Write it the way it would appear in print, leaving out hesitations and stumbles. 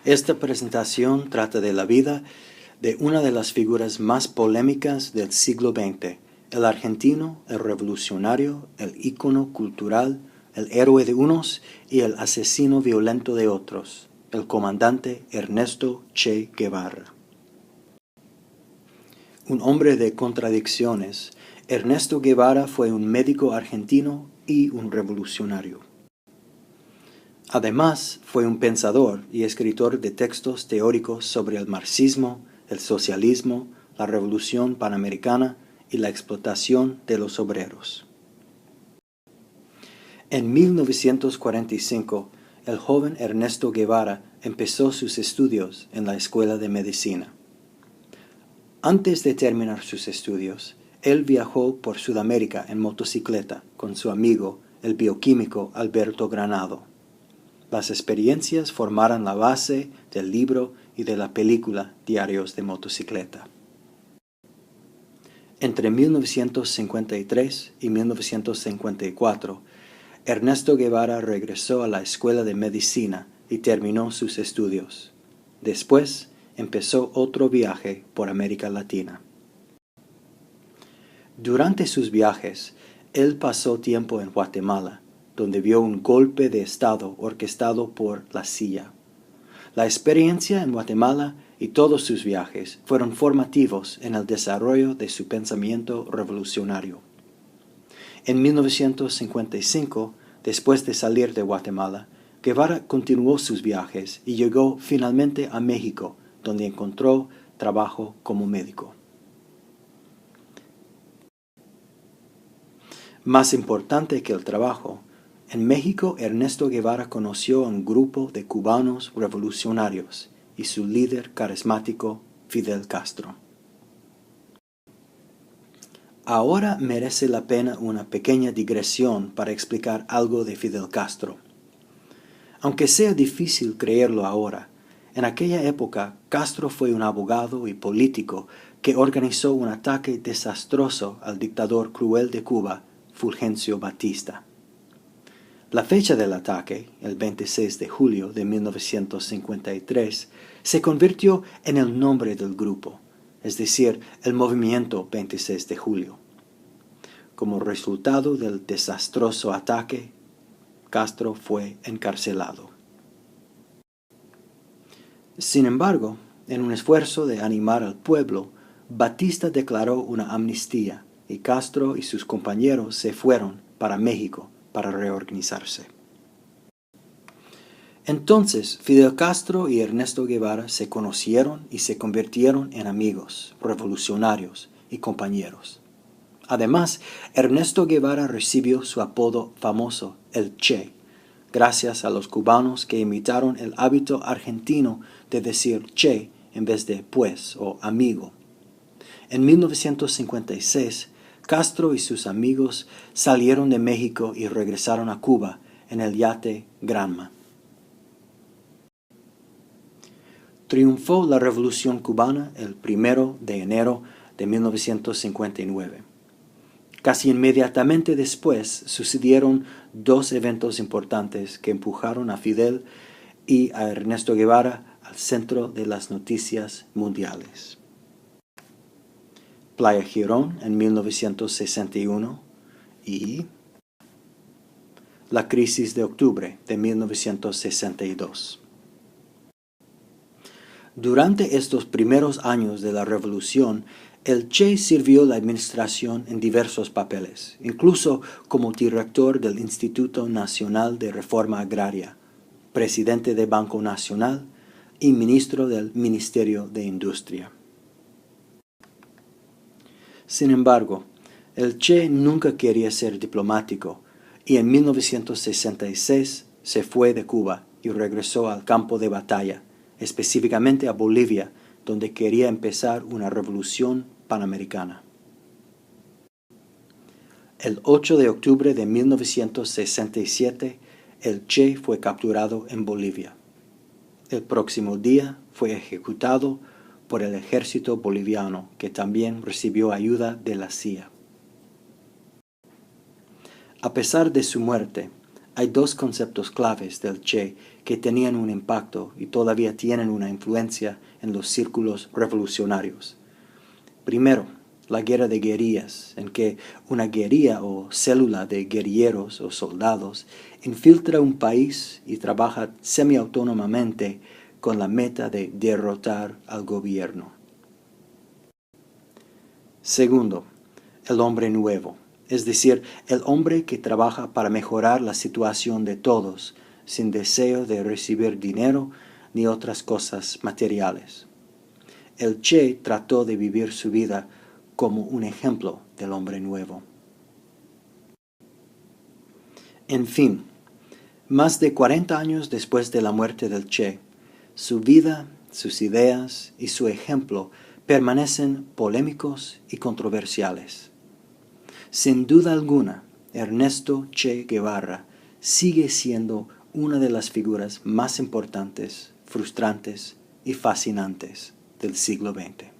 Esta presentación trata de la vida de una de las figuras más polémicas del siglo XX, el argentino, el revolucionario, el ícono cultural, el héroe de unos y el asesino violento de otros, el comandante Ernesto Che Guevara. Un hombre de contradicciones, Ernesto Guevara fue un médico argentino y un revolucionario. Además, fue un pensador y escritor de textos teóricos sobre el marxismo, el socialismo, la revolución panamericana y la explotación de los obreros. En 1945, el joven Ernesto Guevara empezó sus estudios en la Escuela de Medicina. Antes de terminar sus estudios, él viajó por Sudamérica en motocicleta con su amigo, el bioquímico Alberto Granado. Las experiencias formaron la base del libro y de la película Diarios de Motocicleta. Entre 1953 y 1954, Ernesto Guevara regresó a la Escuela de Medicina y terminó sus estudios. Después, empezó otro viaje por América Latina. Durante sus viajes, él pasó tiempo en Guatemala, donde vio un golpe de Estado orquestado por la CIA. La experiencia en Guatemala y todos sus viajes fueron formativos en el desarrollo de su pensamiento revolucionario. En 1955, después de salir de Guatemala, Guevara continuó sus viajes y llegó finalmente a México, donde encontró trabajo como médico. Más importante que el trabajo, en México Ernesto Guevara conoció a un grupo de cubanos revolucionarios y su líder carismático Fidel Castro. Ahora merece la pena una pequeña digresión para explicar algo de Fidel Castro. Aunque sea difícil creerlo ahora, en aquella época Castro fue un abogado y político que organizó un ataque desastroso al dictador cruel de Cuba, Fulgencio Batista. La fecha del ataque, el 26 de julio de 1953, se convirtió en el nombre del grupo, es decir, el movimiento 26 de julio. Como resultado del desastroso ataque, Castro fue encarcelado. Sin embargo, en un esfuerzo de animar al pueblo, Batista declaró una amnistía y Castro y sus compañeros se fueron para México para reorganizarse. Entonces, Fidel Castro y Ernesto Guevara se conocieron y se convirtieron en amigos, revolucionarios y compañeros. Además, Ernesto Guevara recibió su apodo famoso, el Che, gracias a los cubanos que imitaron el hábito argentino de decir Che en vez de pues o amigo. En 1956, Castro y sus amigos salieron de México y regresaron a Cuba en el yate Granma. Triunfó la Revolución Cubana el 1 de enero de 1959. Casi inmediatamente después sucedieron dos eventos importantes que empujaron a Fidel y a Ernesto Guevara al centro de las noticias mundiales. Playa Girón en 1961 y la crisis de octubre de 1962. Durante estos primeros años de la revolución, el Che sirvió la administración en diversos papeles, incluso como director del Instituto Nacional de Reforma Agraria, presidente del Banco Nacional y ministro del Ministerio de Industria. Sin embargo, el Che nunca quería ser diplomático y en 1966 se fue de Cuba y regresó al campo de batalla, específicamente a Bolivia, donde quería empezar una revolución panamericana. El 8 de octubre de 1967, el Che fue capturado en Bolivia. El próximo día fue ejecutado por el ejército boliviano, que también recibió ayuda de la CIA. A pesar de su muerte, Hay dos conceptos claves del Che que tenían un impacto y todavía tienen una influencia en los círculos revolucionarios. Primero, la guerra de guerrillas, en que una guerrilla o célula de guerrilleros o soldados infiltra un país y trabaja semiautónomamente con la meta de derrotar al gobierno. Segundo, el hombre nuevo, es decir, el hombre que trabaja para mejorar la situación de todos, sin deseo de recibir dinero ni otras cosas materiales. El Che trató de vivir su vida como un ejemplo del hombre nuevo. En fin, más de 40 años después de la muerte del Che, su vida, sus ideas y su ejemplo permanecen polémicos y controversiales. Sin duda alguna, Ernesto Che Guevara sigue siendo una de las figuras más importantes, frustrantes y fascinantes del siglo XX.